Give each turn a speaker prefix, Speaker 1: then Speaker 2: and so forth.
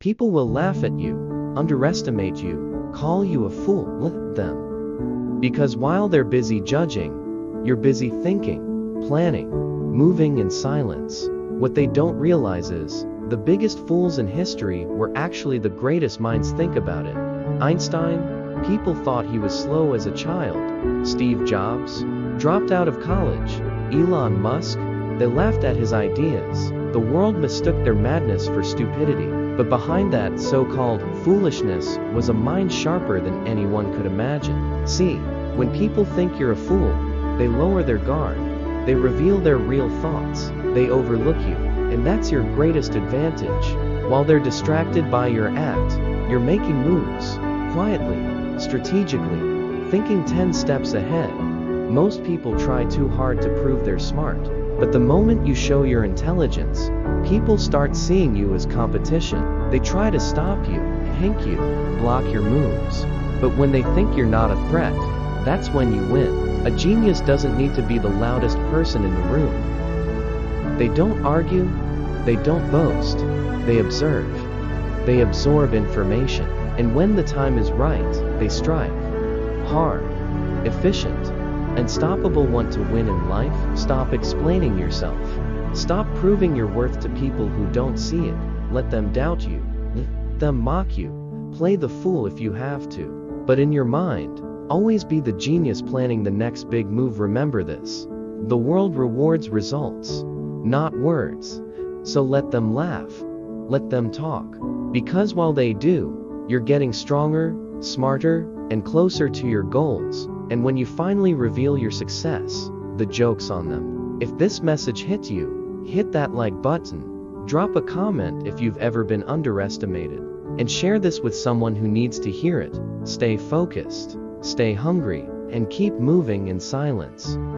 Speaker 1: People will laugh at you, underestimate you, call you a fool. Let them. Because while they're busy judging, you're busy thinking, planning, moving in silence. What they don't realize is, the biggest fools in history were actually the greatest minds. Think about it. Einstein, people thought he was slow as a child. Steve Jobs, dropped out of college. Elon Musk, they laughed at his ideas. The world mistook their madness for stupidity. But behind that so-called foolishness was a mind sharper than anyone could imagine. See, when people think you're a fool, they lower their guard. They reveal their real thoughts. They overlook you. And that's your greatest advantage. While they're distracted by your act, you're making moves, quietly, strategically, thinking 10 steps ahead. Most people try too hard to prove they're smart. But the moment you show your intelligence, people start seeing you as competition. They try to stop you, hank you, block your moves. But when they think you're not a threat, that's when you win. A genius doesn't need to be the loudest person in the room. They don't argue, they don't boast, they observe. They absorb information. And when the time is right, they strike. Hard, efficient, unstoppable. Want to win in life? Stop explaining yourself. Stop proving your worth to people who don't see it. Let them doubt you. Let them mock you. Play the fool if you have to. But in your mind, always be the genius planning the next big move. Remember this. The world rewards results, not words. So let them laugh. Let them talk. Because while they do, you're getting stronger, smarter, and closer to your goals. And when you finally reveal your success, the joke's on them. If this message hit you, hit that like button, drop a comment if you've ever been underestimated, and share this with someone who needs to hear it. Stay focused, stay hungry, and keep moving in silence.